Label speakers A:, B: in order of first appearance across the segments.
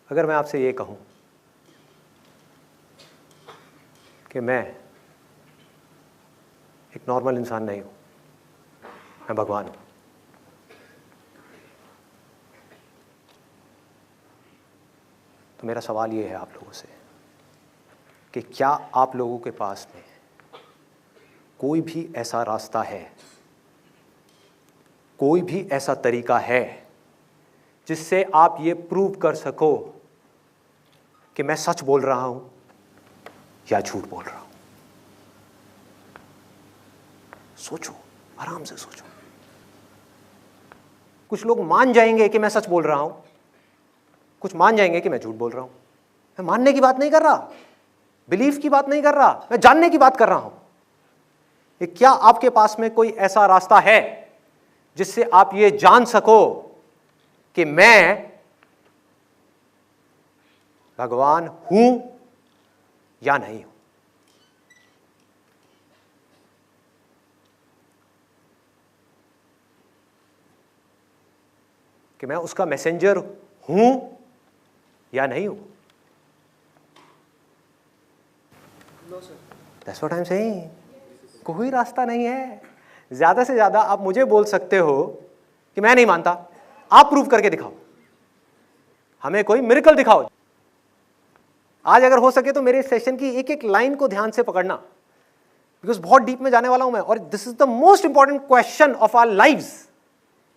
A: अगर मैं आपसे ये कहूं कि मैं एक नॉर्मल इंसान नहीं हूं, मैं भगवान हूं, तो मेरा सवाल ये है आप लोगों से कि क्या आप लोगों के पास में कोई भी ऐसा रास्ता है, कोई भी ऐसा तरीका है जिससे आप ये प्रूव कर सको कि मैं सच बोल रहा हूं या झूठ बोल रहा हूं? सोचो, आराम से सोचो। कुछ लोग मान जाएंगे कि मैं सच बोल रहा हूं, कुछ मान जाएंगे कि मैं झूठ बोल रहा हूं। मैं मानने की बात नहीं कर रहा, बिलीफ की बात नहीं कर रहा, मैं जानने की बात कर रहा हूं कि क्या आपके पास में कोई ऐसा रास्ता है जिससे आप ये जान सको कि मैं भगवान हूं या नहीं हूं? कि मैं उसका मैसेंजर हूं या नहीं हूं? That's what I'm saying. कोई रास्ता नहीं है। ज्यादा से ज्यादा आप मुझे बोल सकते हो कि मैं नहीं मानता, आप प्रूव करके दिखाओ, हमें कोई मिरेकल दिखाओ। आज अगर हो सके तो मेरे सेशन की एक एक लाइन को ध्यान से पकड़ना, बिकॉज बहुत डीप में जाने वाला हूं मैं, और this is the most important question of our lives.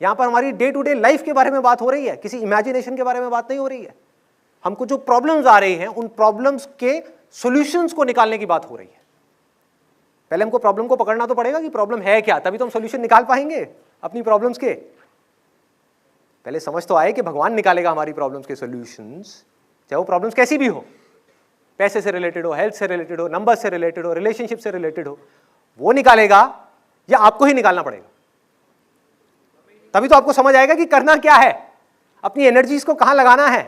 A: यहां पर हमारी डे टू डे लाइफ के बारे में बात हो रही है, किसी इमेजिनेशन के बारे में बात नहीं हो रही है। हमको जो प्रॉब्लम्स आ रही हैं उन प्रॉब्लम्स के सॉल्यूशंस को निकालने की बात हो रही है। पहले हमको प्रॉब्लम को पकड़ना तो पड़ेगा कि प्रॉब्लम है क्या, तभी तो हम सॉल्यूशन निकाल पाएंगे अपनी प्रॉब्लम्स के। पहले समझ तो आए कि भगवान निकालेगा हमारी प्रॉब्लम्स के सॉल्यूशंस, चाहे वो प्रॉब्लम्स कैसी भी हो, पैसे से रिलेटेड हो, हेल्थ से रिलेटेड हो, नंबर से रिलेटेड हो, रिलेशनशिप से रिलेटेड हो, वो निकालेगा या आपको ही निकालना पड़ेगा? तभी तो आपको समझ आएगा कि करना क्या है, अपनी एनर्जीज को कहां लगाना है,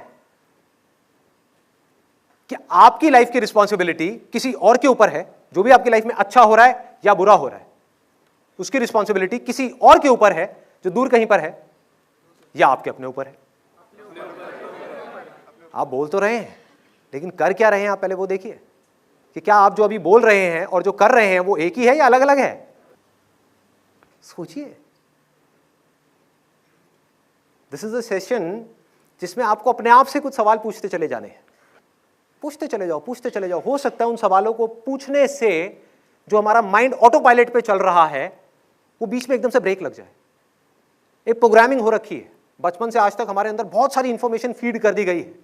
A: कि आपकी लाइफ की रिस्पॉन्सिबिलिटी किसी और के ऊपर है। जो भी आपकी लाइफ में अच्छा हो रहा है या बुरा हो रहा है, उसकी रिस्पॉन्सिबिलिटी किसी और के ऊपर है जो दूर कहीं पर है, या आपके अपने ऊपर है। आप बोल तो रहे हैं, लेकिन कर क्या रहे हैं आप पहले वो देखिए, कि क्या आप जो अभी बोल रहे हैं और जो कर रहे हैं वो एक ही है या अलग अलग है? सोचिए। दिस इज अ सेशन जिसमें आपको अपने आप से कुछ सवाल पूछते चले जाने हैं। पूछते चले जाओ, पूछते चले जाओ। हो सकता है उन सवालों को पूछने से जो हमारा माइंड ऑटो पायलट पे चल रहा है वो बीच में एकदम से ब्रेक लग जाए। एक प्रोग्रामिंग हो रखी है, बचपन से आज तक हमारे अंदर बहुत सारी इंफॉर्मेशन फीड कर दी गई है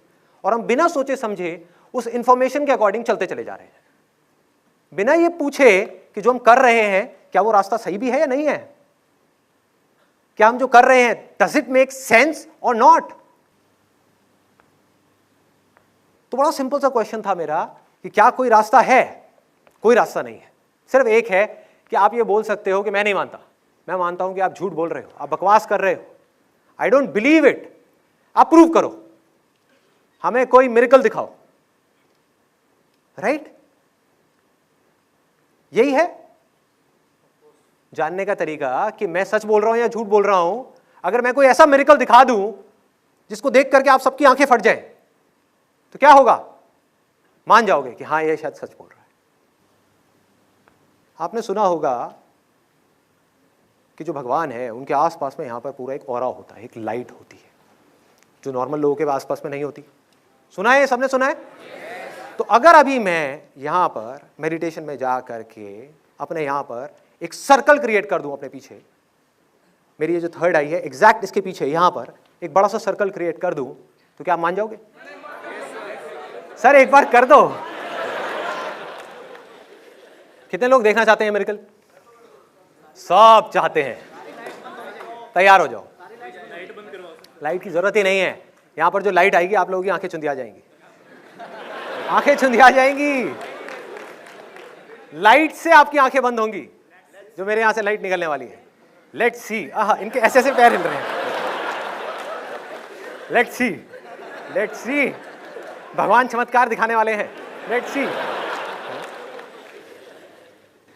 A: और हम बिना सोचे समझे उस इंफॉर्मेशन के अकॉर्डिंग चलते चले जा रहे हैं, बिना ये पूछे कि जो हम कर रहे हैं क्या वो रास्ता सही भी है या नहीं है, क्या हम जो कर रहे हैं डज इट मेक सेंस और नॉट। तो बड़ा सिंपल सा क्वेश्चन था मेरा कि क्या कोई रास्ता है? कोई रास्ता नहीं है। सिर्फ एक है कि आप ये बोल सकते हो कि मैं नहीं मानता, मैं मानता हूं कि आप झूठ बोल रहे हो, आप बकवास कर रहे हो, आई डोंट बिलीव इट। आप प्रूव करो, हमें कोई मिरेकल दिखाओ। राइट? यही है जानने का तरीका कि मैं सच बोल रहा हूं या झूठ बोल रहा हूं। अगर मैं कोई ऐसा मिरेकल दिखा दूं जिसको देख करके आप सबकी आंखें फट जाए तो क्या होगा? मान जाओगे कि हां ये शायद सच बोल रहा है। आपने सुना होगा कि जो भगवान है उनके आसपास में यहां पर पूरा एक ऑरा होता है, एक लाइट होती है जो नॉर्मल लोगों के आसपास में नहीं होती। सुना है? सबने सुना है? तो अगर अभी मैं यहां पर मेडिटेशन में जा करके अपने यहां पर एक सर्कल क्रिएट कर दूं अपने पीछे, मेरी ये जो थर्ड आई है एग्जैक्ट इसके पीछे यहां पर एक बड़ा सा सर्कल क्रिएट कर दूं, तो क्या आप मान जाओगे? सर एक बार कर दो। कितने लोग देखना चाहते हैं मिरेकल? सब चाहते हैं। तैयार हो जाओ। लाइट की जरूरत ही नहीं है। यहां पर जो लाइट आएगी आप लोगों की आंखें चुंधिया जाएंगी, आंखें चुंधिया जाएंगी। लाइट से आपकी आंखें बंद होंगी, जो मेरे यहां से लाइट निकलने वाली है। Let's see. इनके ऐसे ऐसे पैर हिल रहे हैं। Let's see, let's see. भगवान चमत्कार दिखाने वाले हैं। Let's see.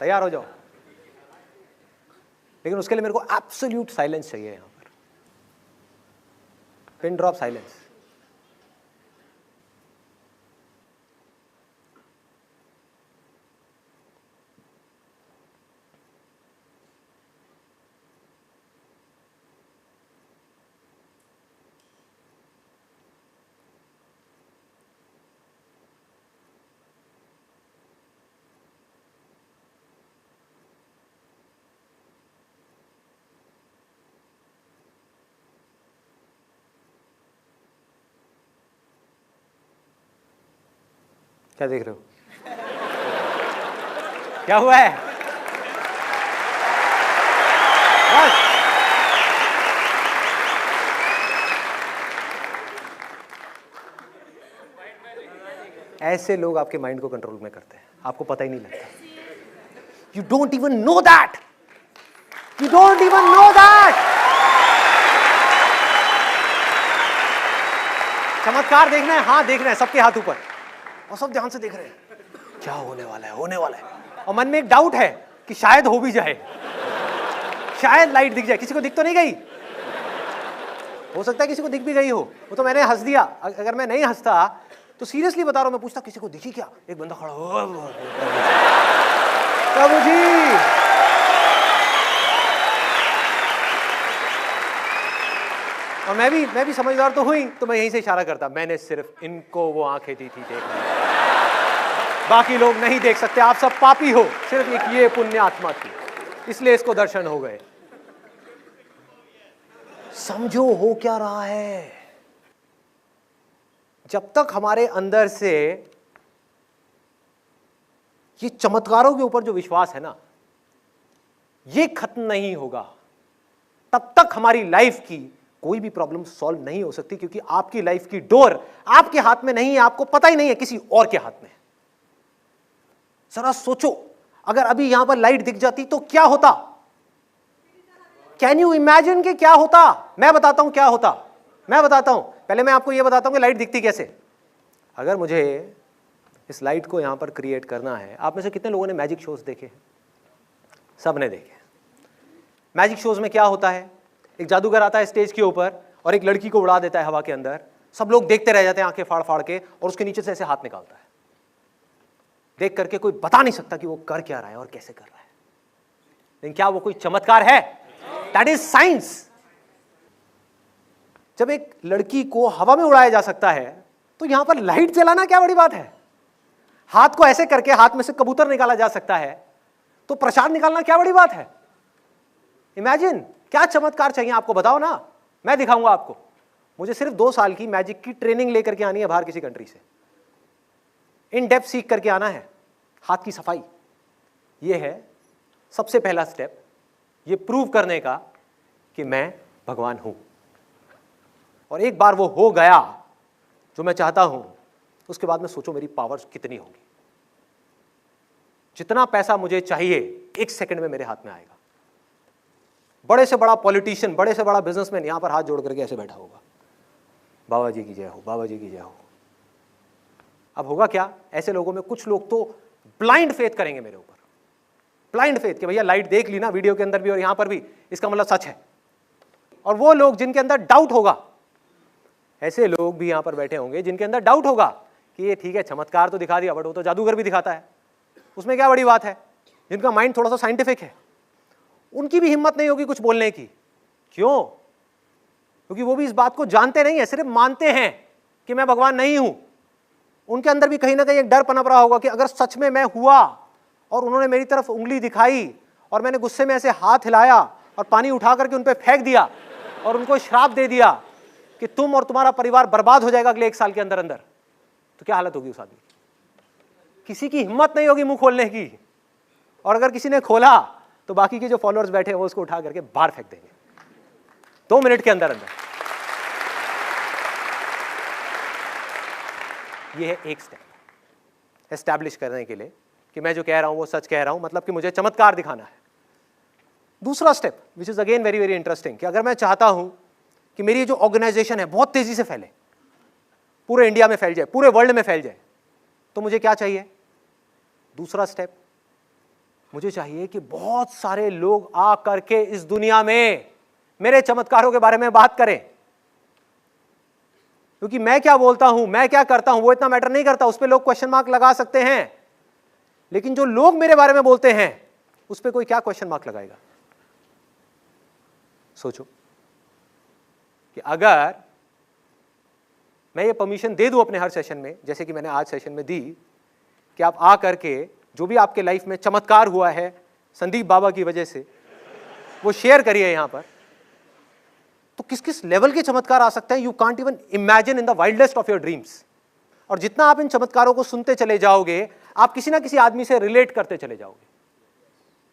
A: तैयार हो जाओ। लेकिन उसके लिए मेरे को एब्सोल्यूट साइलेंस चाहिए। यहां पर पिन ड्रॉप साइलेंस। क्या देख रहे हो? क्या हुआ है? बस ऐसे लोग आपके माइंड को कंट्रोल में करते हैं, आपको पता ही नहीं लगता। You don't even know that, you don't even know that. चमत्कार देखना है, हाँ देखना है, सबके हाथ ऊपर, और सब ध्यान से देख रहे हैं क्या होने वाला है, होने वाला है। और मन में एक डाउट है कि शायद हो भी जाए, शायद लाइट दिख जाए। किसी को दिख तो नहीं गई? हो सकता है किसी को दिख भी गई हो, वो तो मैंने हंस दिया। अगर मैं नहीं हंसता तो सीरियसली बता रहा हूं, मैं पूछता किसी को दिखी क्या? एक बंदा खड़ा हो, प्रभु जी। और मैं भी समझदार तो हुई, तो मैं यहीं से इशारा करता, मैंने सिर्फ इनको वो आंखें दी थी देखने, बाकी लोग नहीं देख सकते, आप सब पापी हो, सिर्फ एक ये पुण्य आत्मा थी, इसलिए इसको दर्शन हो गए। समझो हो क्या रहा है। जब तक हमारे अंदर से ये चमत्कारों के ऊपर जो विश्वास है ना, ये खत्म नहीं होगा, तब तक हमारी लाइफ की कोई भी प्रॉब्लम सॉल्व नहीं हो सकती, क्योंकि आपकी लाइफ की डोर आपके हाथ में नहीं है, आपको पता ही नहीं है, किसी और के हाथ में। जरा सोचो, अगर अभी यहां पर लाइट दिख जाती तो क्या होता? कैन यू इमेजिन कि क्या होता? मैं बताता हूं क्या होता, मैं बताता हूं। पहले मैं आपको यह बताता हूं कि लाइट दिखती कैसे। अगर मुझे इस लाइट को यहां पर क्रिएट करना है, आप में से कितने लोगों ने मैजिक शोज देखे? सब ने देखे। मैजिक शोज में क्या होता है? एक जादूगर आता है स्टेज के ऊपर और एक लड़की को उड़ा देता है हवा के अंदर, सब लोग देखते रह जाते हैं आंखें फाड़ फाड़ के, और उसके नीचे से ऐसे हाथ निकालता है। देख करके कोई बता नहीं सकता कि वो कर क्या रहा है और कैसे कर रहा है, लेकिन क्या वो कोई चमत्कार है? That is science. जब एक लड़की को हवा में उड़ाया जा सकता है, तो यहां पर लाइट जलाना क्या बड़ी बात है? हाथ को ऐसे करके हाथ में से कबूतर निकाला जा सकता है, तो प्रसाद निकालना क्या बड़ी बात है? इमेजिन, क्या चमत्कार चाहिए आपको? बताओ ना, मैं दिखाऊंगा आपको। मुझे सिर्फ 2 साल की मैजिक की ट्रेनिंग लेकर के आनी है बाहर किसी कंट्री से, इन डेप्थ सीख करके आना है। हाथ की सफाई, यह है सबसे पहला स्टेप, ये प्रूव करने का कि मैं भगवान हूं। और एक बार वो हो गया जो मैं चाहता हूं, उसके बाद में सोचो मेरी पावर्स कितनी होंगी। जितना पैसा मुझे चाहिए 1 सेकंड में मेरे हाथ में आएगा। बड़े से बड़ा पॉलिटिशियन, बड़े से बड़ा बिजनेसमैन यहां पर हाथ जोड़ करके ऐसे बैठा होगा, बाबा जी की जय हो, बाबा जी की जय हो। अब होगा क्या? ऐसे लोगों में कुछ लोग तो ब्लाइंड फेथ करेंगे मेरे ऊपर, ब्लाइंड फेथ कि भैया लाइट देख ली ना वीडियो के अंदर भी और यहां पर भी, इसका मतलब सच है। और वो लोग जिनके अंदर डाउट होगा, ऐसे लोग भी यहां पर बैठे होंगे जिनके अंदर डाउट होगा कि ये ठीक है चमत्कार तो दिखा दिया, बट वो तो जादूगर भी दिखाता है, उसमें क्या बड़ी बात है। जिनका माइंड थोड़ा सा साइंटिफिक है, उनकी भी हिम्मत नहीं होगी कुछ बोलने की। क्यों? क्योंकि वो भी इस बात को जानते नहीं है, सिर्फ मानते हैं कि मैं भगवान नहीं हूं। उनके अंदर भी कहीं ना कहीं एक डर पनप रहा होगा कि अगर सच में मैं हुआ और उन्होंने मेरी तरफ उंगली दिखाई और मैंने गुस्से में ऐसे हाथ हिलाया और पानी उठा करके उन पर फेंक दिया और उनको श्राप दे दिया कि तुम और तुम्हारा परिवार बर्बाद हो जाएगा अगले 1 साल के अंदर अंदर, तो क्या हालत होगी उस आदमी की? किसी की हिम्मत नहीं होगी मुंह खोलने की, और अगर किसी ने खोला तो बाकी के जो फॉलोअर्स बैठे हैं वो उसको उठा करके बाहर फेंक देंगे 2 मिनट के अंदर अंदर। ये है एक स्टेप एस्टैब्लिश करने के लिए कि मैं जो कह रहा हूं वो सच कह रहा हूं, मतलब कि मुझे चमत्कार दिखाना है। दूसरा step which is again very very interesting, कि अगर मैं चाहता हूं कि मेरी जो ऑर्गेनाइजेशन है बहुत तेजी से फैले, पूरे इंडिया में फैल जाए, पूरे वर्ल्ड में फैल जाए, तो मुझे क्या चाहिए? दूसरा स्टेप, मुझे चाहिए कि बहुत सारे लोग आ करके इस दुनिया में मेरे चमत्कारों के बारे में बात करें। क्योंकि मैं क्या बोलता हूं, मैं क्या करता हूं, वो इतना मैटर नहीं करता, उस पर लोग क्वेश्चन मार्क लगा सकते हैं, लेकिन जो लोग मेरे बारे में बोलते हैं उस पर कोई क्या क्वेश्चन मार्क लगाएगा? सोचो कि अगर मैं ये परमिशन दे दूं अपने हर सेशन में, जैसे कि मैंने आज सेशन में दी, कि आप आ करके जो भी आपके लाइफ में चमत्कार हुआ है संदीप बाबा की वजह से वो शेयर करिए यहां पर, तो किस किस लेवल के चमत्कार आ सकते हैं, you can't even imagine in the wildest of your dreams. और जितना आप इन चमत्कारों को सुनते चले जाओगे, आप किसी ना किसी आदमी से रिलेट करते चले जाओगे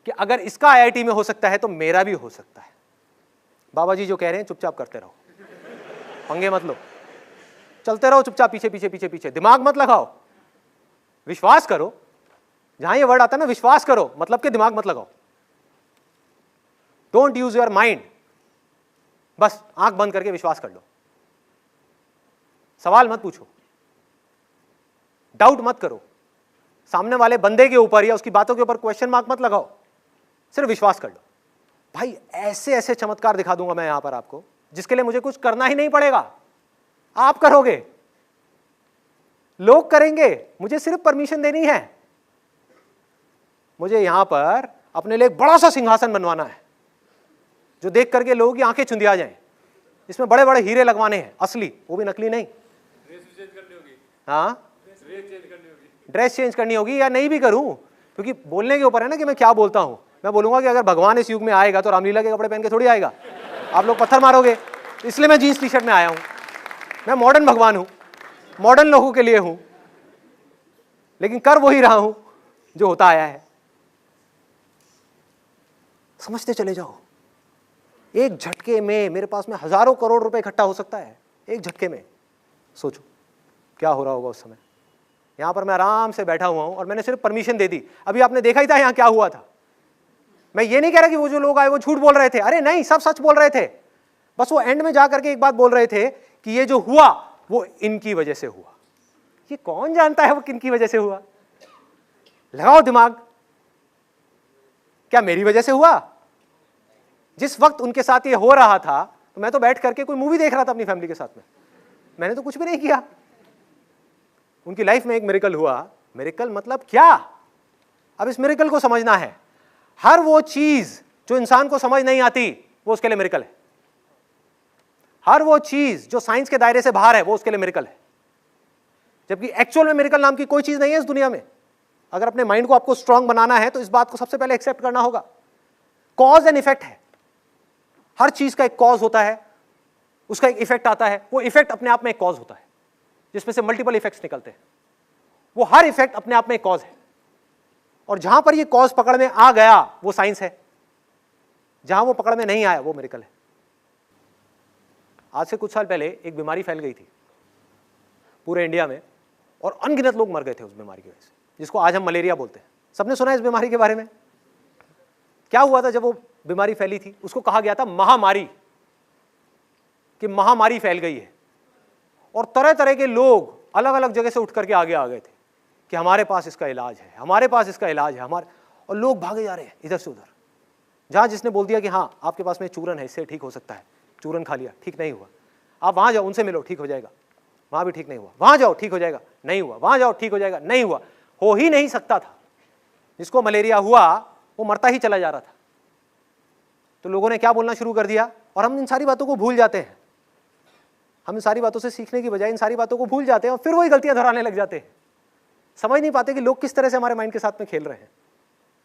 A: कि अगर इसका आईआईटी में हो सकता है तो मेरा भी हो सकता है। बाबा जी जो कह रहे हैं चुपचाप करते रहो, पंगे मत लो, चलते रहो चुपचाप, पीछे पीछे पीछे पीछे, दिमाग मत लगाओ, विश्वास करो। जहां ये वर्ड आता है ना विश्वास करो, मतलब कि दिमाग मत लगाओ। डोंट यूज योर माइंड, बस आंख बंद करके विश्वास कर लो। सवाल मत पूछो, डाउट मत करो, सामने वाले बंदे के ऊपर या उसकी बातों के ऊपर क्वेश्चन मार्क मत लगाओ, सिर्फ विश्वास कर लो। भाई ऐसे ऐसे चमत्कार दिखा दूंगा मैं यहां पर आपको, जिसके लिए मुझे कुछ करना ही नहीं पड़ेगा, आप करोगे, लोग करेंगे, मुझे सिर्फ परमिशन देनी है। मुझे यहां पर अपने लिए एक बड़ा सा सिंहासन बनवाना है जो देख करके लोगों की आंखें चुंधिया जाएं। इसमें बड़े बड़े हीरे लगवाने हैं, असली, वो भी नकली नहीं। हाँ, ड्रेस चेंज करनी होगी या नहीं भी करूं, क्योंकि बोलने के ऊपर है ना कि मैं क्या बोलता हूं। मैं बोलूंगा कि अगर भगवान इस युग में आएगा तो रामलीला के कपड़े पहन के थोड़ी आएगा, आप लोग पत्थर मारोगे। इसलिए मैं जीन्स टी शर्ट में आया हूं। मैं मॉडर्न भगवान हूं, मॉडर्न लोगों के लिए हूं, लेकिन कर वही रहा हूं जो होता आया है। समझते चले जाओ, एक झटके में मेरे पास में हजारों करोड़ रुपए इकट्ठा हो सकता है, एक झटके में। सोचो क्या हो रहा होगा उस समय। यहां पर मैं आराम से बैठा हुआ हूं और मैंने सिर्फ परमिशन दे दी। अभी आपने देखा ही था यहां क्या हुआ था। मैं ये नहीं कह रहा कि वो जो लोग आए वो झूठ बोल रहे थे, अरे नहीं, सब सच बोल रहे थे। बस वो एंड में जाकर के एक बात बोल रहे थे कि ये जो हुआ वो इनकी वजह से हुआ। ये कौन जानता है वो किनकी वजह से हुआ? लगाओ दिमाग, क्या मेरी वजह से हुआ? जिस वक्त उनके साथ ये हो रहा था तो मैं तो बैठ करके कोई मूवी देख रहा था अपनी फैमिली के साथ में, मैंने तो कुछ भी नहीं किया। उनकी लाइफ में एक मिरेकल हुआ। मिरेकल मतलब क्या? अब इस मिरेकल को समझना है। हर वो चीज जो इंसान को समझ नहीं आती वो उसके लिए मिरेकल है। हर वो चीज जो साइंस के दायरे से बाहर है वो उसके लिए मिरेकल है। जबकि एक्चुअल में मिरेकल नाम की कोई चीज नहीं है इस दुनिया में। अगर अपने माइंड को आपको स्ट्रांग बनाना है तो इस बात को सबसे पहले एक्सेप्ट करना होगा। कॉज एंड इफेक्ट है। हर चीज का एक कॉज होता है, उसका एक इफेक्ट आता है, वो इफेक्ट अपने आप में एक कॉज होता है, जिसमें से मल्टीपल इफेक्ट्स निकलते हैं। वो हर इफेक्ट अपने आप में एक कॉज है, और जहां पर ये कॉज पकड़ में आ गया वो साइंस है, जहां वो पकड़ में नहीं आया वो मिरेकल है। आज से कुछ साल पहले एक बीमारी फैल गई थी पूरे इंडिया में, और अनगिनत लोग मर गए थे उस बीमारी की वजह से, जिसको आज हम मलेरिया बोलते हैं। सबने सुना है इस बीमारी के बारे में? क्या हुआ था जब वो बीमारी फैली थी? उसको कहा गया था महामारी, कि महामारी फैल गई है। और तरह तरह के लोग अलग अलग जगह से उठ करके आगे आ गए थे कि हमारे पास इसका इलाज है, हमारे पास इसका इलाज है, हमारे। और लोग भागे जा रहे हैं इधर से उधर। जहां जिसने बोल दिया कि हाँ आपके पास में चूरन है, इससे ठीक हो सकता है, चूरन खा लिया, ठीक नहीं हुआ, आप वहां जाओ, उनसे मिलो, ठीक हो जाएगा, वहां भी ठीक नहीं हुआ, वहां जाओ ठीक हो जाएगा, नहीं हुआ, वहां जाओ ठीक हो जाएगा, नहीं हुआ। हो ही नहीं सकता था। जिसको मलेरिया हुआ वो मरता ही चला जा रहा था। तो लोगों ने क्या बोलना शुरू कर दिया, और हम इन सारी बातों को भूल जाते हैं। हम इन सारी बातों से सीखने की बजाय इन सारी बातों को भूल जाते हैं और फिर वही गलतियां दोहराने लग जाते हैं। समझ नहीं पाते कि लोग किस तरह से हमारे माइंड के साथ में खेल रहे हैं,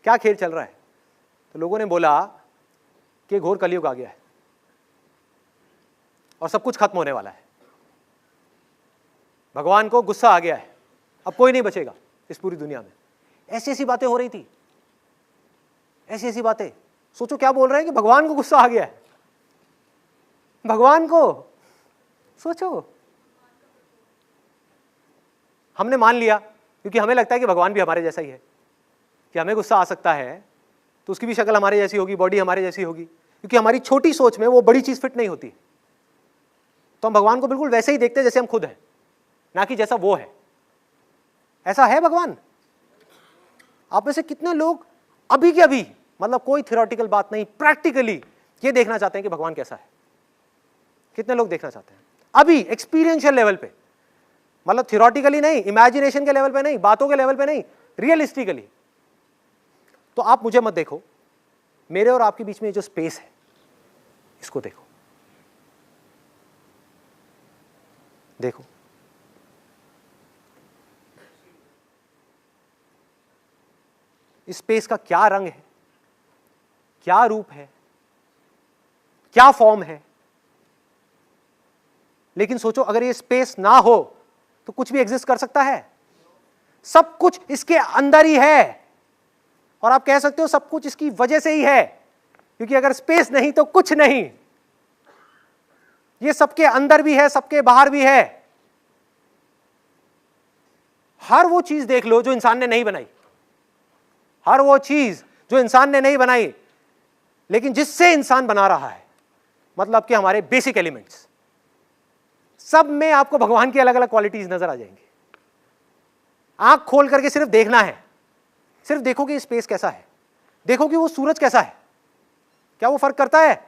A: क्या खेल चल रहा है। तो लोगों ने बोला कि घोर कलयुग आ गया है और सब कुछ खत्म होने वाला है, भगवान को गुस्सा आ गया है, अब कोई नहीं बचेगा इस पूरी दुनिया में। ऐसी ऐसी बातें हो रही थी, ऐसी ऐसी बातें। सोचो क्या बोल रहे हैं कि भगवान को गुस्सा आ गया है, भगवान को। सोचो, हमने मान लिया क्योंकि हमें लगता है कि भगवान भी हमारे जैसा ही है, कि हमें गुस्सा आ सकता है तो उसकी भी शक्ल हमारे जैसी होगी, बॉडी हमारे जैसी होगी, क्योंकि हमारी छोटी सोच में वो बड़ी चीज फिट नहीं होती। तो हम भगवान को बिल्कुल वैसे ही देखते हैं जैसे हम खुद हैं, ना कि जैसा वो है। ऐसा है भगवान? आप में से कितने लोग अभी के अभी, मतलब कोई थियोरेटिकल बात नहीं, प्रैक्टिकली ये देखना चाहते हैं कि भगवान कैसा है? कितने लोग देखना चाहते हैं अभी एक्सपीरियंशियल लेवल पे? मतलब थियोरेटिकली नहीं, इमेजिनेशन के लेवल पे नहीं, बातों के लेवल पे नहीं, रियलिस्टिकली। तो आप मुझे मत देखो, मेरे और आपके बीच में जो स्पेस है इसको देखो। देखो, इस स्पेस का क्या रंग है, क्या रूप है, क्या फॉर्म है। लेकिन सोचो अगर ये स्पेस ना हो तो कुछ भी एग्जिस्ट कर सकता है? सब कुछ इसके अंदर ही है, और आप कह सकते हो सब कुछ इसकी वजह से ही है, क्योंकि अगर स्पेस नहीं तो कुछ नहीं। ये सबके अंदर भी है, सबके बाहर भी है। हर वो चीज देख लो जो इंसान ने नहीं बनाई, हर वो चीज जो इंसान ने नहीं बनाई, लेकिन जिससे इंसान बना रहा है, मतलब कि हमारे बेसिक एलिमेंट्स, सब में आपको भगवान की अलग अलग क्वालिटीज नजर आ जाएंगी। आंख खोल करके सिर्फ देखना है, सिर्फ देखो कि स्पेस कैसा है, देखो कि वो सूरज कैसा है, क्या वो फर्क करता है?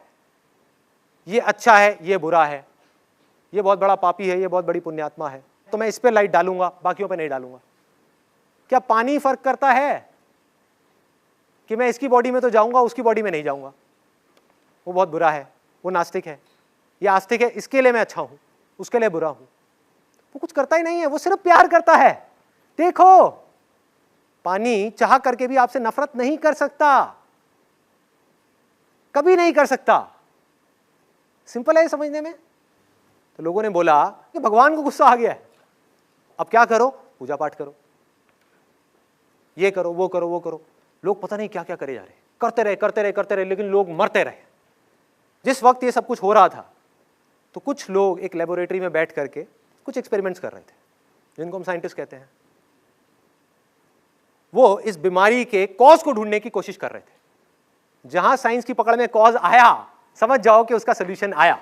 A: ये अच्छा है, ये बुरा है, ये बहुत बड़ा पापी है, ये बहुत बड़ी पुण्यात्मा है, तो मैं इस पे लाइट डालूंगा, बाकियों पे नहीं डालूंगा। क्या पानी फर्क करता है कि मैं इसकी बॉडी में तो जाऊंगा, उसकी बॉडी में नहीं जाऊंगा? वो बहुत बुरा है, वो नास्तिक है, ये आस्तिक है, इसके लिए मैं अच्छा हूं, उसके लिए बुरा हूं। वो कुछ करता ही नहीं है, वो सिर्फ प्यार करता है। देखो, पानी चाह करके भी आपसे नफरत नहीं कर सकता, कभी नहीं कर सकता। सिंपल है समझने में। तो लोगों ने बोला कि भगवान को गुस्सा आ गया है, अब क्या करो? पूजा पाठ करो, ये करो, वो करो, वो करो। लोग पता नहीं क्या क्या करे जा रहे, करते रहे करते रहे करते रहे, लेकिन लोग मरते रहे। जिस वक्त ये सब कुछ हो रहा था, तो कुछ लोग एक लेबोरेटरी में बैठ करके कुछ एक्सपेरिमेंट्स कर रहे थे, जिनको हम साइंटिस्ट कहते हैं। वो इस बीमारी के कॉज को ढूंढने की कोशिश कर रहे थे। जहां साइंस की पकड़ में कॉज आया, समझ जाओ कि उसका सोल्यूशन आया।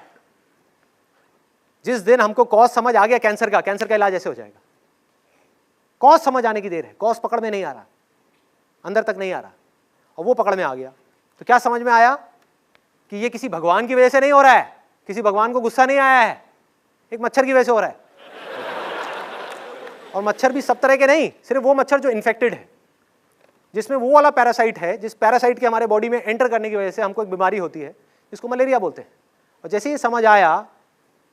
A: जिस दिन हमको कॉज समझ आ गया कैंसर का इलाज ऐसे हो जाएगा। कॉज समझ आने की देर है, कॉज पकड़ में नहीं आ रहा, अंदर तक नहीं आ रहा, और वो पकड़ में आ गया तो क्या समझ में आया कि ये किसी भगवान की वजह से नहीं हो रहा है, किसी भगवान को गुस्सा नहीं आया है, एक मच्छर की वजह से हो रहा है। और मच्छर भी सब तरह के नहीं, सिर्फ वो मच्छर जो इन्फेक्टेड है, जिसमें वो वाला पैरासाइट है, जिस पैरासाइट के हमारे बॉडी में एंटर करने की वजह से हमको एक बीमारी होती है जिसको मलेरिया बोलते हैं। और जैसे ये समझ आया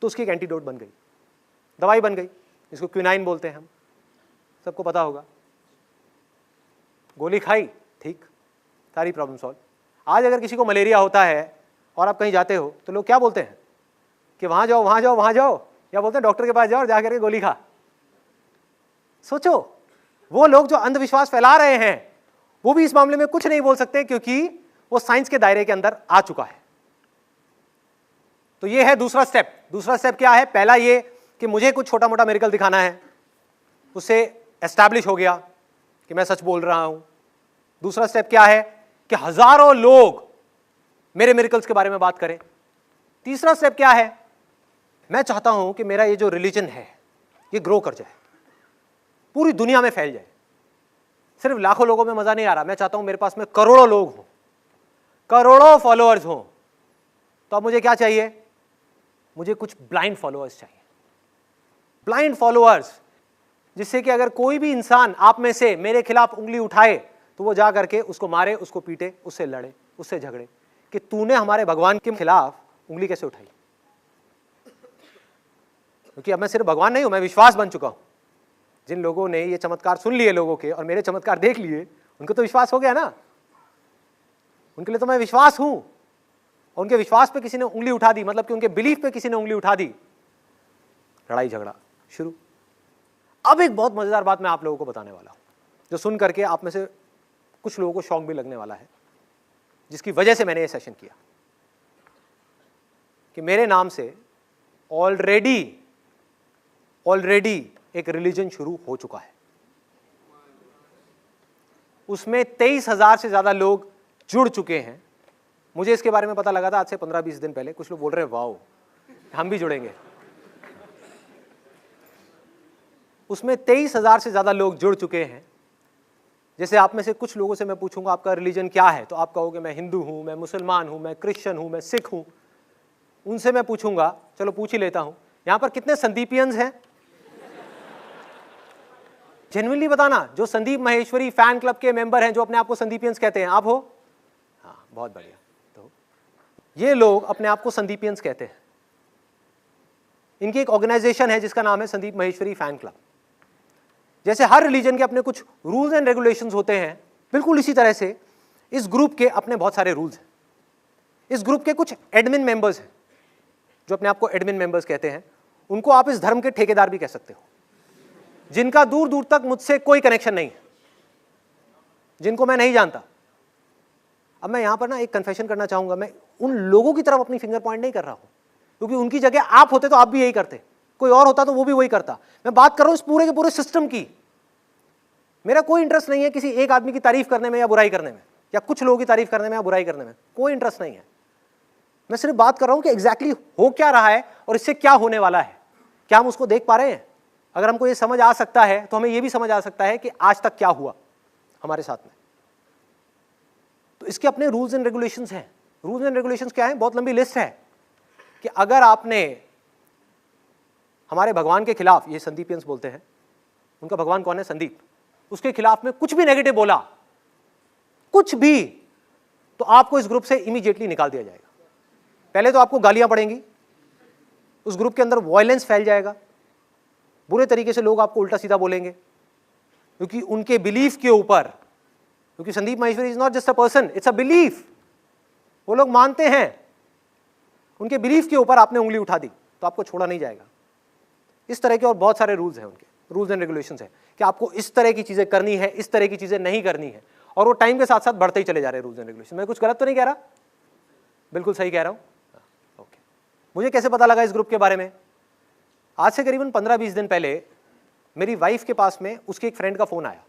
A: तो उसकी एक एंटीडोट बन गई, दवाई बन गई, जिसको क्विनाइन बोलते हैं, हम सबको पता होगा। गोली खाई, ठीक, सारी प्रॉब्लम सॉल्व। आज अगर किसी को मलेरिया होता है और आप कहीं जाते हो तो लोग क्या बोलते हैं कि वहां जाओ वहां जाओ वहां जाओ, या बोलते हैं डॉक्टर के पास जाओ और जाकर के गोली खा। सोचो, वो लोग जो अंधविश्वास फैला रहे हैं वो भी इस मामले में कुछ नहीं बोल सकते, क्योंकि वो साइंस के दायरे के अंदर आ चुका है। तो ये है दूसरा स्टेप। दूसरा स्टेप क्या है? पहला ये कि मुझे कुछ छोटा मोटा मिरेकल दिखाना है, उससे एस्टैब्लिश हो गया कि मैं सच बोल रहा हूं। दूसरा स्टेप क्या है कि हजारों लोग मेरे मिरेकल्स के बारे में बात करें। तीसरा स्टेप क्या है? मैं चाहता हूं कि मेरा ये जो रिलीजन है ये ग्रो कर जाए, पूरी दुनिया में फैल जाए। सिर्फ लाखों लोगों में मजा नहीं आ रहा, मैं चाहता हूं मेरे पास में करोड़ों लोग हों, करोड़ों फॉलोअर्स हों। तो अब मुझे क्या चाहिए? मुझे कुछ ब्लाइंड फॉलोअर्स चाहिए, ब्लाइंड फॉलोअर्स, जिससे कि अगर कोई भी इंसान आप में से मेरे खिलाफ उंगली उठाए तो वो जा करके उसको मारे, उसको पीटे, उससे लड़े, उससे झगड़े कि तूने हमारे भगवान के खिलाफ उंगली कैसे उठाई। क्योंकि अब मैं सिर्फ भगवान नहीं हूं, मैं विश्वास बन चुका हूं। जिन लोगों ने ये चमत्कार सुन लिए लोगों के और मेरे चमत्कार देख लिए, उनको तो विश्वास हो गया ना, उनके लिए तो मैं विश्वास हूं। और उनके विश्वास पे किसी ने उंगली उठा दी, मतलब कि उनके बिलीफ पे किसी ने उंगली उठा दी, लड़ाई झगड़ा शुरू। अब एक बहुत मजेदार बात मैं आप लोगों को बताने वाला हूं, जो सुन करके आप में से कुछ लोगों को शौक भी लगने वाला है, जिसकी वजह से मैंने ये सेशन किया। कि मेरे नाम से ऑलरेडी एक रिलीजन शुरू हो चुका है, उसमें 23,000 से ज्यादा लोग जुड़ चुके हैं। मुझे इसके बारे में पता लगा था आज से 15-20 दिन पहले। कुछ लोग बोल रहे हैं वाओ, हम भी जुड़ेंगे। उसमें 23,000 से ज्यादा लोग जुड़ चुके हैं। जैसे आप में से कुछ लोगों से मैं पूछूंगा आपका रिलीजन क्या है, तो आप कहोगे मैं हिंदू हूं, मैं मुसलमान हूं, मैं क्रिश्चियन हूं, मैं सिख हूं। उनसे मैं पूछूंगा, चलो पूछ ही लेता हूं, यहां पर कितने संदीपियंस हैं? जेन्युइनली बताना, जो संदीप महेश्वरी फैन क्लब के मेंबर हैं, जो अपने आप को संदीपियंस कहते हैं, आप हो? हाँ, बहुत बढ़िया। तो ये लोग अपने आप को संदीपियंस कहते हैं। इनकी एक ऑर्गेनाइजेशन है जिसका नाम है संदीप महेश्वरी फैन क्लब। जैसे हर रिलीजन के अपने कुछ रूल्स एंड रेगुलेशंस होते हैं, बिल्कुल इसी तरह से इस ग्रुप के अपने बहुत सारे रूल्स हैं। इस ग्रुप के कुछ एडमिन मेंबर्स हैं, जो अपने आप को एडमिन मेंबर्स कहते हैं। उनको आप इस धर्म के ठेकेदार भी कह सकते हो। जिनका दूर दूर तक मुझसे कोई कनेक्शन नहीं है, जिनको मैं नहीं जानता। अब मैं यहां पर ना एक कन्फेशन करना चाहूंगा, मैं उन लोगों की तरफ अपनी फिंगर पॉइंट नहीं कर रहा हूं, क्योंकि उनकी जगह आप होते तो आप भी यही करते, कोई और होता तो वो भी वही करता। मैं बात कर रहा हूं इस पूरे के पूरे सिस्टम की। मेरा कोई इंटरेस्ट नहीं है किसी एक आदमी की तारीफ करने में या बुराई करने में, या कुछ लोगों की तारीफ करने में या बुराई करने में, कोई इंटरेस्ट नहीं है। मैं सिर्फ बात कर रहा हूं कि एग्जैक्टली हो क्या रहा है और इससे क्या होने वाला है। क्या हम उसको देख पा रहे हैं? अगर हमको ये समझ आ सकता है तो हमें ये भी समझ आ सकता है कि आज तक क्या हुआ हमारे साथ में। तो इसके अपने रूल्स एंड रेगुलेशंस हैं। रूल्स एंड रेगुलेशंस क्या है? बहुत लंबी लिस्ट है कि अगर आपने हमारे भगवान के खिलाफ, ये संदीपियंस बोलते हैं, उनका भगवान कौन है? संदीप। उसके खिलाफ में कुछ भी नेगेटिव बोला, कुछ भी, तो आपको इस ग्रुप से इमीडिएटली निकाल दिया जाएगा। पहले तो आपको गालियां पड़ेंगी, उस ग्रुप के अंदर वायलेंस फैल जाएगा, बुरे तरीके से लोग आपको उल्टा सीधा बोलेंगे, क्योंकि उनके बिलीफ के ऊपर, क्योंकि Sandeep Maheshwari is not just a person, it's a belief. वो लोग मानते हैं, उनके बिलीफ के ऊपर आपने उंगली उठा दी तो आपको छोड़ा नहीं जाएगा। इस तरह के और बहुत सारे रूल्स हैं, उनके रूल्स एंड रेगुलेशंस हैं कि आपको इस तरह की चीजें करनी है, इस तरह की चीजें नहीं करनी है, और वो टाइम के साथ साथ बढ़ते ही चले जा रहे हैं रूल्स एंड रेगुलेशन। मैं कुछ गलत तो नहीं कह रहा? बिल्कुल सही कह रहा हूं। ओके, मुझे कैसे पता लगा इस ग्रुप के बारे में? आज से करीबन 15-20 दिन पहले मेरी वाइफ के पास में उसके एक फ्रेंड का फोन आया।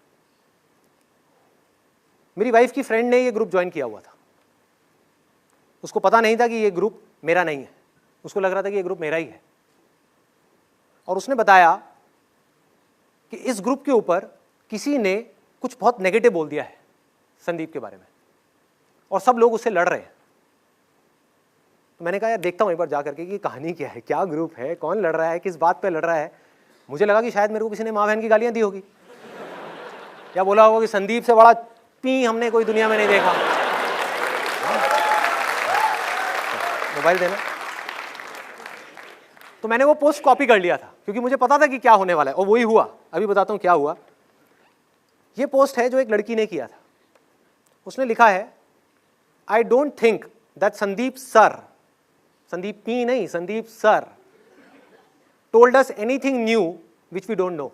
A: मेरी वाइफ की फ्रेंड ने ये ग्रुप ज्वाइन किया हुआ था। उसको पता नहीं था कि ये ग्रुप मेरा नहीं है, उसको लग रहा था कि ये ग्रुप मेरा ही है। और उसने बताया कि इस ग्रुप के ऊपर किसी ने कुछ बहुत नेगेटिव बोल दिया है संदीप के बारे में, और सब लोग उससे लड़ रहे हैं। तो मैंने कहा यार देखता हूं एक बार जा करके कि कहानी क्या है, क्या ग्रुप है, कौन लड़ रहा है, किस बात पे लड़ रहा है। मुझे लगा कि शायद मेरे को किसी ने माँ बहन की गालियां दी होगी, या बोला होगा कि संदीप से बड़ा पी हमने कोई दुनिया में नहीं देखा। मोबाइल देना। तो मैंने वो पोस्ट कॉपी कर लिया था, क्योंकि मुझे पता था कि क्या होने वाला है, और वही हुआ। अभी बताता हूं क्या हुआ। ये पोस्ट है जो एक लड़की ने किया था। उसने लिखा है, I don't think that Sandeep sir, Sandeep P नहीं, Sandeep sir, told us anything new which we don't know.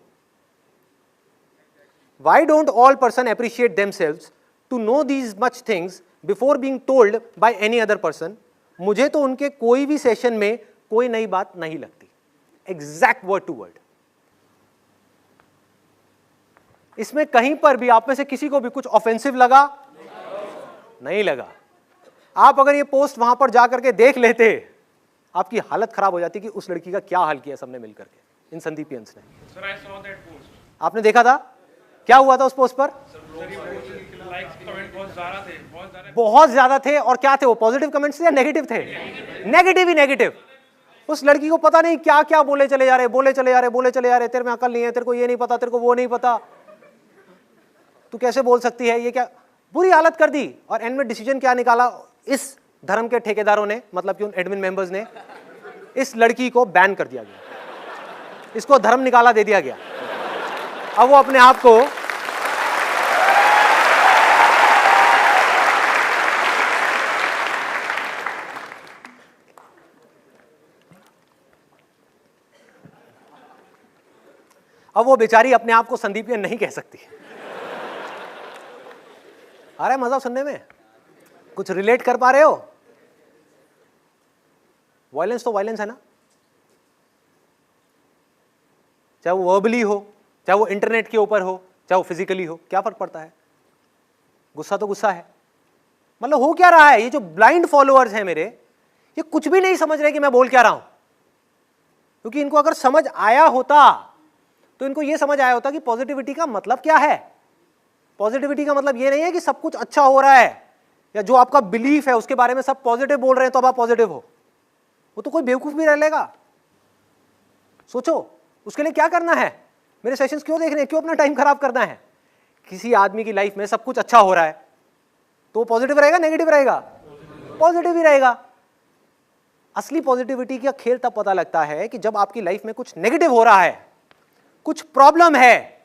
A: Why don't all person appreciate themselves to know these much things before being told by any other person? मुझे तो उनके कोई भी session में कोई नई बात नहीं लगती। Exact word to word. इसमें कहीं पर भी आप में से किसी को भी कुछ ऑफेंसिव लगा? नहीं लगा। आप अगर ये पोस्ट वहां पर जाकर के देख लेते, आपकी हालत खराब हो जाती कि उस लड़की का क्या हाल किया सबने मिलकर के, इन संदीपियंस ने।
B: Sir, I saw that post.
A: आपने देखा था क्या हुआ था उस पोस्ट पर?
B: Likes, comment बहुत ज़्यादा थे,
A: बहुत ज्यादा थे। और क्या थे वो? पॉजिटिव कमेंट्स थे या नेगेटिव थे? नेगेटिव ही नेगेटिव। उस लड़की को पता नहीं क्या क्या बोले चले जा रहे, बोले चले जा रहे, बोले चले जा रहे, तेरे में अकल नहीं है, तेरे को ये नहीं पता, तेरे को वो नहीं पता, तू कैसे बोल सकती है, ये क्या। बुरी हालत कर दी। और एंड में डिसीजन क्या निकाला इस धर्म के ठेकेदारों ने, मतलब कि उन एडमिन मेंबर्स ने? इस लड़की को बैन कर दिया गया, इसको धर्म निकाला दे दिया गया। अब वो अपने आप को बेचारी अपने आप को संदीपियन नहीं कह सकती। आ रहा है मजा सुनने में? कुछ रिलेट कर पा रहे हो? वायलेंस तो वायलेंस है ना, चाहे वो वर्बली हो, चाहे वो इंटरनेट के ऊपर हो, चाहे वो फिजिकली हो, क्या फर्क पड़ता है? गुस्सा तो गुस्सा है। मतलब हो क्या रहा है? ये जो ब्लाइंड फॉलोअर्स हैं मेरे, ये कुछ भी नहीं समझ रहे कि मैं बोल क्या रहा हूं। क्योंकि इनको अगर समझ आया होता तो इनको ये समझ आया होता कि पॉजिटिविटी का मतलब क्या है। पॉजिटिविटी का मतलब ये नहीं है कि सब कुछ अच्छा हो रहा है, या जो आपका बिलीफ है उसके बारे में सब पॉजिटिव बोल रहे हैं तो अब आप पॉजिटिव हो। वो तो कोई बेवकूफ भी रह लेगा। सोचो उसके लिए क्या करना है, मेरे सेशंस क्यों देखने, क्यों अपना टाइम खराब करना है। किसी आदमी की लाइफ में सब कुछ अच्छा हो रहा है तो वो पॉजिटिव रहेगा, नेगेटिव रहेगा? पॉजिटिव ही रहेगा। असली पॉजिटिविटी का खेल तब पता लगता है कि जब आपकी लाइफ में कुछ नेगेटिव हो रहा है, कुछ प्रॉब्लम है,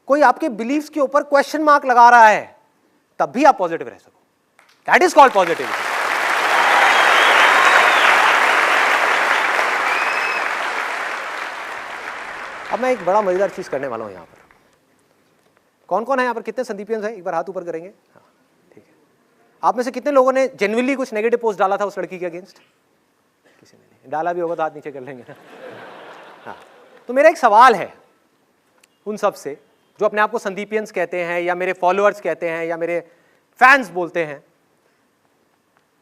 A: कोई आपके बिलीफ्स के ऊपर क्वेश्चन मार्क लगा रहा है, तब भी आप पॉजिटिव रह सको। That is called positivity. अब मैं एक बड़ा मजेदार चीज करने वाला हूं यहां पर। कौन कौन है यहां पर, कितने संदीपियंस हैं, एक बार हाथ ऊपर करेंगे। हाँ ठीक है। आप में से कितने लोगों ने जेन्युइनली कुछ नेगेटिव पोस्ट डाला था उस लड़की के अगेंस्ट? किसी ने नहीं डाला, भी होगा तो हाथ नीचे कर लेंगे ना। हाँ, तो मेरा एक सवाल है उन सब से जो अपने आप को संदीपियंस कहते हैं या मेरे फॉलोअर्स कहते हैं या मेरे फैंस बोलते हैं।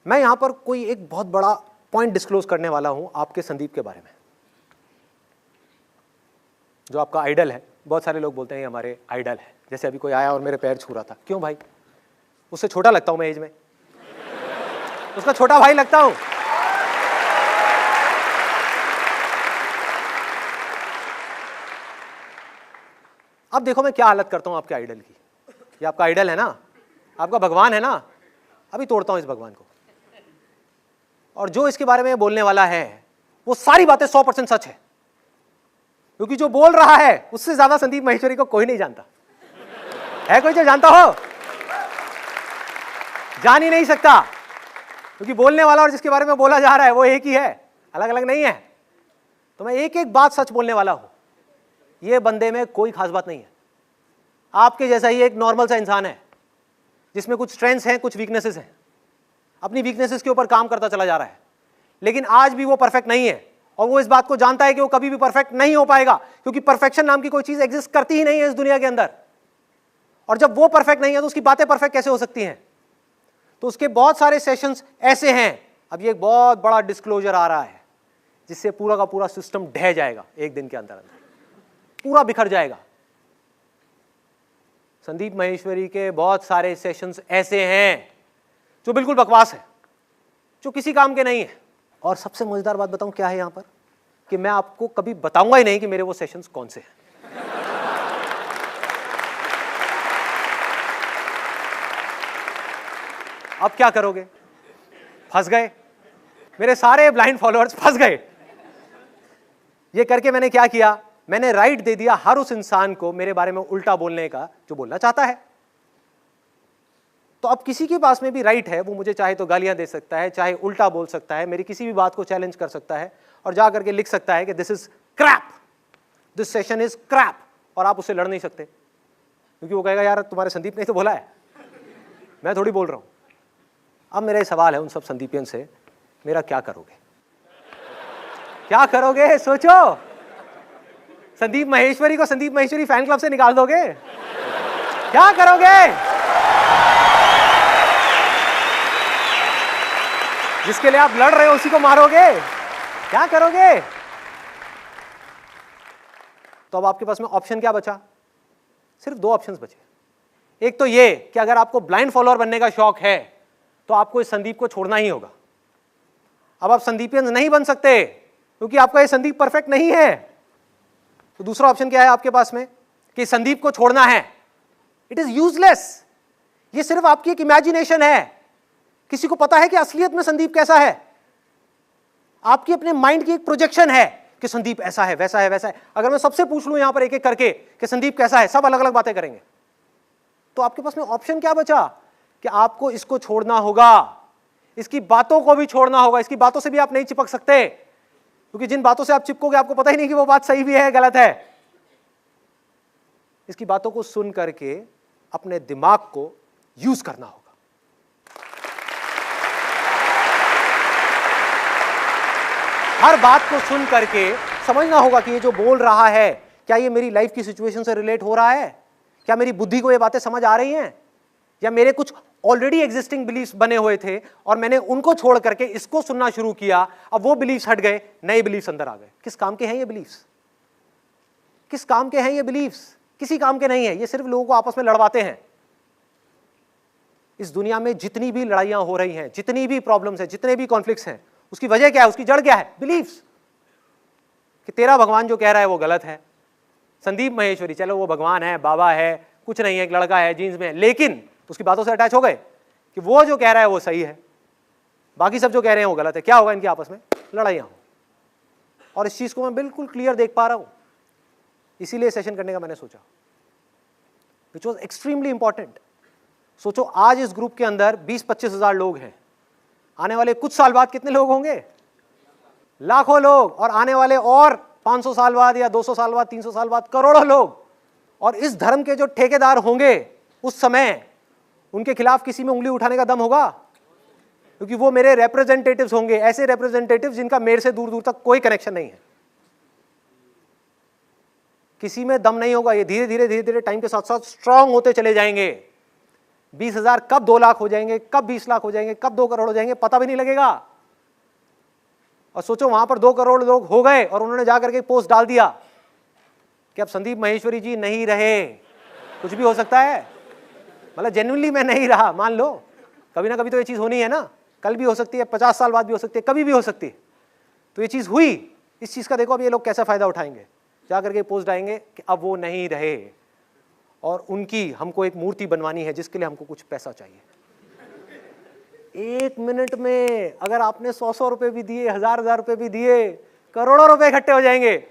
A: मैं यहां पर कोई एक बहुत बड़ा पॉइंट डिस्क्लोज करने वाला हूं आपके संदीप के बारे में, जो आपका आइडल है। बहुत सारे लोग बोलते हैं ये हमारे आइडल है। जैसे अभी कोई आया और मेरे पैर छू रहा था, क्यों भाई? उससे छोटा लगता हूं मैं एज में, उसका छोटा भाई लगता हूं। अब देखो मैं क्या हालत करता हूं आपके आइडल की। ये आपका आइडल है ना, आपका भगवान है ना, अभी तोड़ता हूं इस भगवान को। और जो इसके बारे में बोलने वाला है वो सारी बातें 100% सच है, क्योंकि जो बोल रहा है उससे ज्यादा संदीप माहेश्वरी को कोई नहीं जानता है। कोई जो जानता हो? जान ही नहीं सकता, क्योंकि बोलने वाला और जिसके बारे में बोला जा रहा है वो एक ही है, अलग अलग नहीं है। तो मैं एक एक बात सच बोलने वाला हूं। ये बंदे में कोई खास बात नहीं है, आपके जैसा ही एक नॉर्मल सा इंसान है जिसमें कुछ स्ट्रेंथ्स हैं, कुछ वीकनेसेस हैं। अपनी वीकनेसेस के ऊपर काम करता चला जा रहा है, लेकिन आज भी वो परफेक्ट नहीं है। और वो इस बात को जानता है कि वो कभी भी परफेक्ट नहीं हो पाएगा, क्योंकि परफेक्शन नाम की कोई चीज एग्जिस्ट करती ही नहीं है इस दुनिया के अंदर। और जब वो परफेक्ट नहीं है तो उसकी बातें परफेक्ट कैसे हो सकती हैं? तो उसके बहुत सारे सेशंस ऐसे हैं। अब ये एक बहुत बड़ा डिस्क्लोजर आ रहा है जिससे पूरा का पूरा सिस्टम ढह जाएगा एक दिन के अंदर अंदर, पूरा बिखर जाएगा। संदीप माहेश्वरी के बहुत सारे सेशंस ऐसे हैं जो बिल्कुल बकवास है, जो किसी काम के नहीं है। और सबसे मजेदार बात बताऊं क्या है यहां पर, कि मैं आपको कभी बताऊंगा ही नहीं कि मेरे वो सेशंस कौन से हैं। अब क्या करोगे? फंस गए, मेरे सारे ब्लाइंड फॉलोअर्स फंस गए। ये करके मैंने क्या किया, मैंने राइट दे दिया हर उस इंसान को मेरे बारे में उल्टा बोलने का जो बोलना चाहता है। तो अब किसी के पास में भी राइट है, वो मुझे चाहे तो गालियां दे सकता है, चाहे उल्टा बोल सकता है, मेरी किसी भी बात को चैलेंज कर सकता है और जा करके लिख सकता है कि this is crap, this session is crap, और आप उससे लड़ नहीं सकते, क्योंकि वो कहेगा यार तुम्हारे संदीप ने तो बोला है, मैं थोड़ी बोल रहा हूं। अब मेरा सवाल है उन सब संदीपियन से, मेरा क्या करोगे? क्या करोगे? सोचो। संदीप माहेश्वरी को संदीप माहेश्वरी फैन क्लब से निकाल दोगे? क्या करोगे? जिसके लिए आप लड़ रहे हो उसी को मारोगे? क्या करोगे? तो अब आपके पास में ऑप्शन क्या बचा? सिर्फ दो ऑप्शंस बचे। एक तो ये कि अगर आपको ब्लाइंड फॉलोअर बनने का शौक है तो आपको इस संदीप को छोड़ना ही होगा। अब आप संदीपियंस नहीं बन सकते क्योंकि आपका ये संदीप परफेक्ट नहीं है। तो दूसरा ऑप्शन क्या है आपके पास में, कि संदीप को छोड़ना है। इट इज यूजलेस, ये सिर्फ आपकी एक इमेजिनेशन है। किसी को पता है कि असलियत में संदीप कैसा है? आपकी अपने माइंड की एक प्रोजेक्शन है कि संदीप ऐसा है, वैसा है, वैसा है। अगर मैं सबसे पूछ लूं यहां पर एक एक करके कि संदीप कैसा है, सब अलग अलग बातें करेंगे। तो आपके पास में ऑप्शन क्या बचा, कि आपको इसको छोड़ना होगा, इसकी बातों को भी छोड़ना होगा। इसकी बातों से भी आप नहीं चिपक सकते, क्योंकि जिन बातों से आप चिपकोगे आपको पता ही नहीं कि वो बात सही भी है गलत है। इसकी बातों को सुन करके अपने दिमाग को यूज करना होगा। हर बात को सुन करके समझना होगा कि ये जो बोल रहा है क्या ये मेरी लाइफ की सिचुएशन से रिलेट हो रहा है, क्या मेरी बुद्धि को ये बातें समझ आ रही हैं, या मेरे कुछ ऑलरेडी एग्जिस्टिंग बिलीफ्स बने हुए थे और मैंने उनको छोड़ करके इसको सुनना शुरू किया, अब वो बिलीफ्स हट गए, नए बिलीफ्स अंदर आ गए। किस काम के हैं ये बिलीफ्स? किस काम के हैं ये बिलीफ्स? किसी काम के नहीं है। ये सिर्फ लोगों को आपस में लड़वाते हैं। इस दुनिया में जितनी भी लड़ाइयां हो रही हैं, जितनी भी प्रॉब्लम्स हैं, जितने भी कॉन्फ्लिक्ट्स हैं, उसकी वजह क्या है, उसकी जड़ क्या है? बिलीफ्स। कि तेरा भगवान जो कह रहा है वो गलत है। संदीप माहेश्वरी चलो वो भगवान है, बाबा है, कुछ नहीं है, एक लड़का है जीन्स में, लेकिन उसकी बातों से अटैच हो गए कि वो जो कह रहा है वो सही है, बाकी सब जो कह रहे हैं वो गलत है। क्या होगा? इनकी आपस में लड़ाइयां हो। और इस चीज को मैं बिल्कुल क्लियर देख पा रहा हूं, इसीलिए सेशन करने का मैंने सोचा, विच वॉज एक्सट्रीमली इंपॉर्टेंट। सोचो आज इस ग्रुप के अंदर 20-25 हजार लोग हैं, आने वाले कुछ साल बाद कितने लोग होंगे? लाखों लोग। और आने वाले और 500 साल बाद या 200 साल बाद, 300 साल बाद करोड़ों लोग, और इस धर्म के जो ठेकेदार होंगे उस समय, उनके खिलाफ किसी में उंगली उठाने का दम होगा? क्योंकि वो मेरे रिप्रेजेंटेटिव्स होंगे, ऐसे रिप्रेजेंटेटिव्स जिनका मेरे से दूर दूर तक कोई कनेक्शन नहीं है। किसी में दम नहीं होगा। ये धीरे धीरे टाइम के साथ साथ स्ट्रांग होते चले जाएंगे। 20,000 कब 2 लाख हो जाएंगे, कब 20 लाख हो जाएंगे, कब 2 करोड़ हो जाएंगे, पता भी नहीं लगेगा। और सोचो वहां पर 2 करोड़ लोग हो गए और उन्होंने जाकर के पोस्ट डाल दिया कि अब संदीप माहेश्वरी जी नहीं रहे। कुछ भी हो सकता है, मतलब जेन्युइनली मैं नहीं रहा, मान लो, कभी ना कभी तो ये चीज होनी है ना, कल भी हो सकती है, 50 साल बाद भी हो सकती है, कभी भी हो सकती है। तो ये चीज हुई, इस चीज का देखो अब ये लोग कैसा फायदा उठाएंगे, जाकर के पोस्ट डालेंगे कि अब वो नहीं रहे और उनकी हमको एक मूर्ति बनवानी है जिसके लिए हमको कुछ पैसा चाहिए। 1 मिनट में अगर आपने 100 रुपए भी दिए, 1000 रुपए भी दिए, करोड़ों रुपए इकट्ठे हो जाएंगे,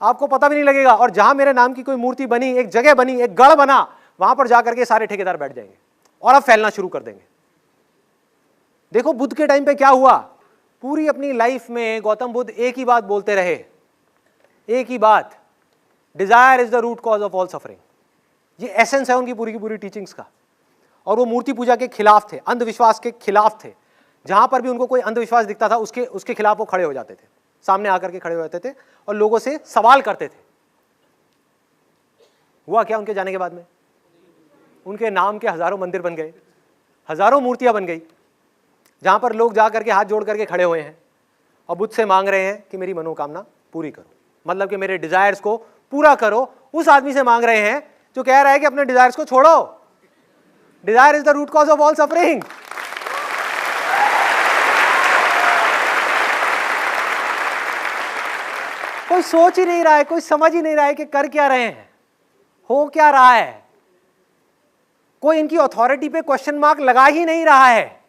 A: आपको पता भी नहीं लगेगा। और जहां मेरे नाम की कोई मूर्ति बनी, एक जगह बनी, एक गढ़ बना, वहां पर जाकर के सारे ठेकेदार बैठ जाएंगे और अब फैलना शुरू कर देंगे। देखो बुद्ध के टाइम पे क्या हुआ, पूरी अपनी लाइफ में गौतम बुद्ध एक ही बात बोलते रहे, एक ही बात, desire is the root cause of all suffering. ये एसेंस है उनकी पूरी की पूरी टीचिंग्स का। और वो मूर्ति पूजा के खिलाफ थे, अंधविश्वास के खिलाफ थे। जहां पर भी उनको कोई अंधविश्वास दिखता था उसके खिलाफ वो खड़े हो जाते थे, सामने आकर के खड़े हो जाते थे और लोगों से सवाल करते थे। हुआ क्या उनके जाने के बाद में? उनके नाम के हजारों मंदिर बन गए, हजारों मूर्तियां बन गई, जहां पर लोग जा करके हाथ जोड़ करके खड़े हुए हैं और बुद्ध से मांग रहे हैं कि मेरी मनोकामना पूरी करो, मतलब कि मेरे डिजायर्स को पूरा करो। उस आदमी से मांग रहे हैं जो कह रहा है कि अपने डिजायर्स को छोड़ो। Desire is the root cause of all suffering. कोई सोच ही नहीं रहा है, कोई समझ ही नहीं रहा है कि कर क्या रहे हैं, हो क्या रहा है। कोई इनकी अथॉरिटी पे क्वेश्चन मार्क लगा ही नहीं रहा है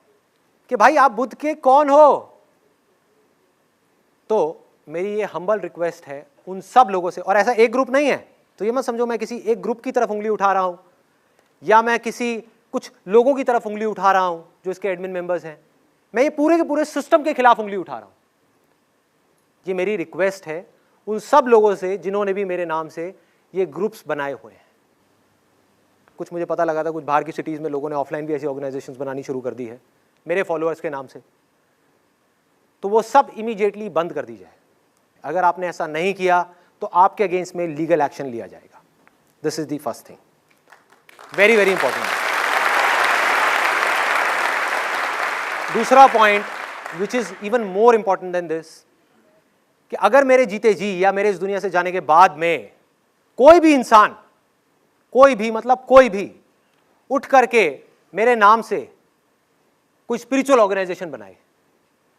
A: कि भाई आप बुद्ध के कौन हो। तो मेरी ये हम्बल रिक्वेस्ट है उन सब लोगों से, और ऐसा एक ग्रुप नहीं है, तो ये मत समझो मैं किसी एक ग्रुप की तरफ उंगली उठा रहा हूं या मैं किसी कुछ लोगों की तरफ उंगली उठा रहा हूं जो इसके एडमिन मेंबर्स हैं। मैं ये पूरे के पूरे सिस्टम के खिलाफ उंगली उठा रहा हूं। ये मेरी रिक्वेस्ट है उन सब लोगों से जिन्होंने भी मेरे नाम से ये ग्रुप्स बनाए हुए हैं। कुछ मुझे पता लगा था कुछ बाहर की सिटीज में लोगों ने ऑफलाइन भी ऐसी ऑर्गेनाइजेशंस बनानी शुरू कर दी है मेरे फॉलोअर्स के नाम से, तो वो सब इमीडिएटली बंद कर दी जाए। अगर आपने ऐसा नहीं किया तो आपके अगेंस्ट में लीगल एक्शन लिया जाएगा। This is the first thing, very very important. दूसरा point which is even more important than this, कि अगर मेरे जीते जी या मेरे इस दुनिया से जाने के बाद में कोई भी इंसान, कोई भी मतलब कोई भी उठ करके मेरे नाम से कोई स्पिरिचुअल ऑर्गेनाइजेशन बनाए,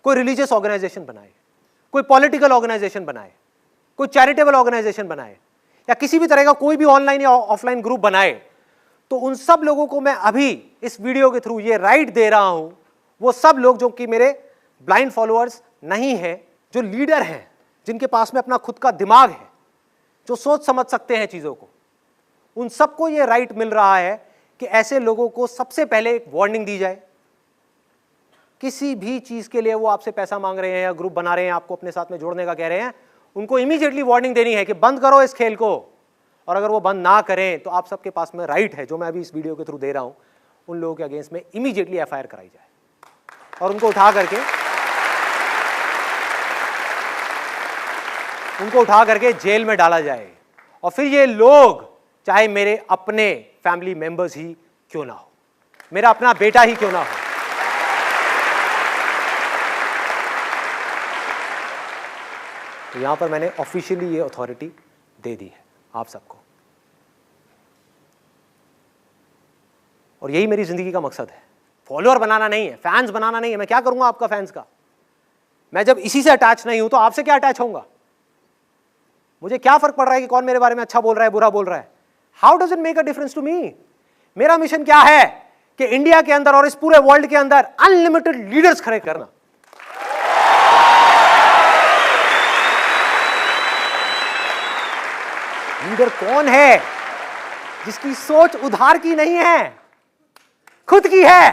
A: कोई रिलीजियस ऑर्गेनाइजेशन बनाए, कोई पॉलिटिकल ऑर्गेनाइजेशन बनाए, कोई चैरिटेबल ऑर्गेनाइजेशन बनाए, या किसी भी तरह का कोई भी ऑनलाइन या ऑफलाइन ग्रुप बनाए, तो उन सब लोगों को मैं अभी इस वीडियो के थ्रू ये राइट दे रहा हूं, वो सब लोग जो कि मेरे ब्लाइंड फॉलोअर्स नहीं है, जो लीडर हैं, जिनके पास में अपना खुद का दिमाग है, जो सोच समझ सकते हैं चीजों को, उन सबको ये राइट मिल रहा है कि ऐसे लोगों को सबसे पहले एक वार्निंग दी जाए। किसी भी चीज के लिए वो आपसे पैसा मांग रहे हैं या ग्रुप बना रहे हैं, आपको अपने साथ में जोड़ने का कह रहे हैं, उनको इमीडिएटली वार्निंग देनी है कि बंद करो इस खेल को। और अगर वो बंद ना करें तो आप सबके पास में राइट है, जो मैं अभी इस वीडियो के थ्रू दे रहा हूं, उन लोगों के अगेंस्ट में इमीडिएटली एफआईआर कराई जाए और उनको उठा करके जेल में डाला जाए। और फिर ये लोग चाहे मेरे अपने फैमिली मेंबर्स ही क्यों ना हो, मेरा अपना बेटा ही क्यों ना हो, तो यहां पर मैंने ऑफिशियली ये अथॉरिटी दे दी है आप सबको। और यही मेरी जिंदगी का मकसद है, फॉलोअर बनाना नहीं है, फैंस बनाना नहीं है। मैं क्या करूंगा आपका फैंस का? मैं जब इसी से अटैच नहीं हूं तो आपसे क्या अटैच होऊंगा? मुझे क्या फर्क पड़ रहा है कि कौन मेरे बारे में अच्छा बोल रहा है, बुरा बोल रहा है? How does it make a difference to me? मेरा मिशन क्या है कि इंडिया के अंदर और इस पूरे वर्ल्ड के अंदर अनलिमिटेड लीडर्स खड़े करना। लीडर कौन है? जिसकी सोच उधार की नहीं है, खुद की है।